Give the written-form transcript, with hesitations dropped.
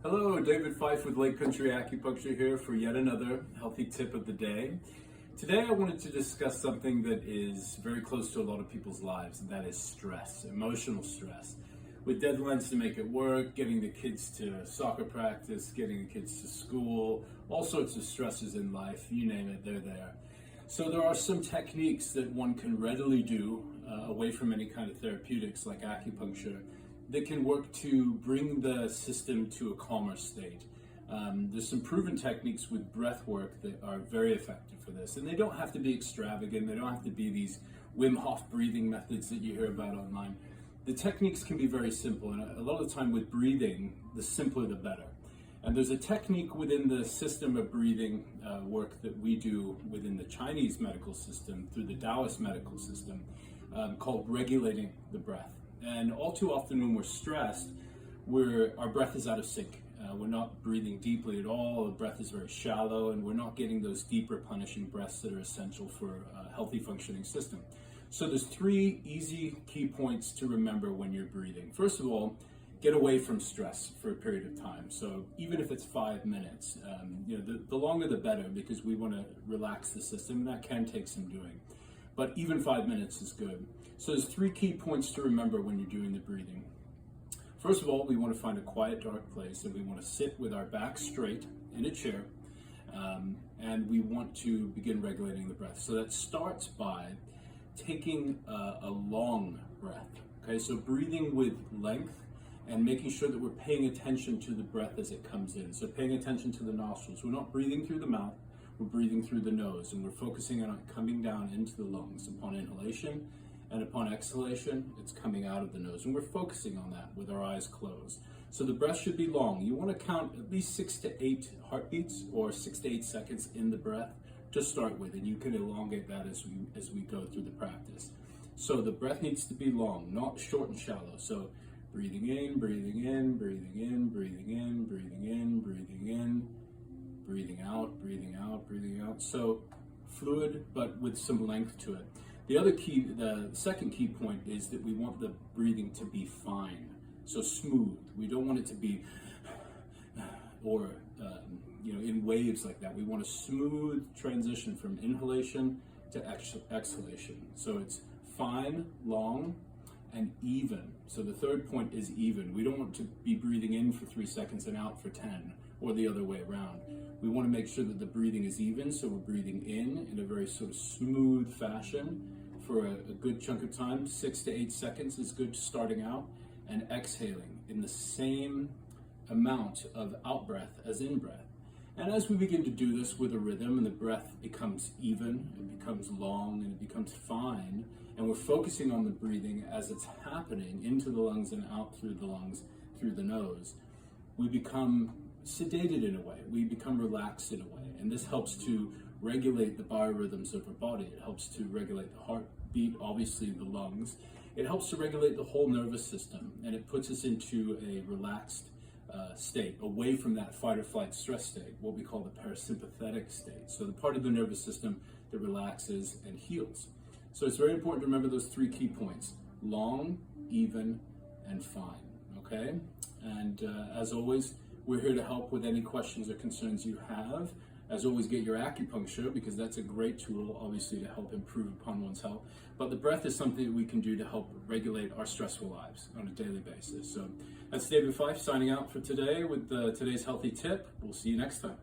Hello, David Fife with Lake Country Acupuncture here for yet another healthy tip of the day. Today I wanted to discuss something that is very close to a lot of people's lives, and that is stress, emotional stress. With deadlines to make it work, getting the kids to soccer practice, getting the kids to school, all sorts of stresses in life, you name it, they're there. So there are some techniques that one can readily do away from any kind of therapeutics like acupuncture that can work to bring the system to a calmer state. There's some proven techniques with breath work that are very effective for this, and they don't have to be extravagant. They don't have to be these Wim Hof breathing methods that you hear about online. The techniques can be very simple, and a lot of the time with breathing, the simpler the better. And there's a technique within the system of breathing work that we do within the Chinese medical system through the Taoist medical system called regulating the breath. And all too often when we're stressed, our breath is out of sync. We're not breathing deeply at all. The breath is very shallow, and we're not getting those deep replenishing breaths that are essential for a healthy functioning system. So there's three easy key points to remember when you're breathing. First of all, get away from stress for a period of time. So even if it's 5 minutes, the longer the better, because we want to relax the system, and that can take some doing. But even 5 minutes is good. So there's three key points to remember when you're doing the breathing. First of all, we want to find a quiet, dark place, and we want to sit with our back straight in a chair, and we want to begin regulating the breath. So that starts by taking a long breath. Okay, so breathing with length and making sure that we're paying attention to the breath as it comes in. So paying attention to the nostrils. We're not breathing through the mouth, we're breathing through the nose, and we're focusing on it coming down into the lungs upon inhalation. And upon exhalation, it's coming out of the nose. And we're focusing on that with our eyes closed. So the breath should be long. You want to count at least 6 to 8 heartbeats or 6 to 8 seconds in the breath to start with. And you can elongate that as we go through the practice. So the breath needs to be long, not short and shallow. So breathing in, breathing in, breathing in, breathing in, breathing in, breathing in, breathing out, breathing out, breathing out. So fluid, but with some length to it. The second key point is that we want the breathing to be fine, so smooth. We don't want it to be, or in waves like that. We want a smooth transition from inhalation to exhalation. So it's fine, long, and even. So the third point is even. We don't want to be breathing in for 3 seconds and out for 10, or the other way around. We want to make sure that the breathing is even, so we're breathing in a very sort of smooth fashion for a good chunk of time. 6 to 8 seconds is good starting out, and exhaling in the same amount of out breath as in breath. And as we begin to do this with a rhythm, and the breath becomes even, it becomes long, and it becomes fine, and we're focusing on the breathing as it's happening into the lungs and out through the lungs, through the nose, we become sedated in a way, we become relaxed in a way, and this helps to regulate the biorhythms of our body. It helps to regulate the heartbeat, obviously the lungs. It helps to regulate the whole nervous system, and it puts us into a relaxed state, away from that fight or flight stress state, what we call the parasympathetic state. So the part of the nervous system that relaxes and heals. So it's very important to remember those three key points: long, even, and fine. Okay? And as always, we're here to help with any questions or concerns you have. As always, get your acupuncture, because that's a great tool, obviously, to help improve upon one's health. But the breath is something that we can do to help regulate our stressful lives on a daily basis. So that's David Fife signing out for today with today's healthy tip. We'll see you next time.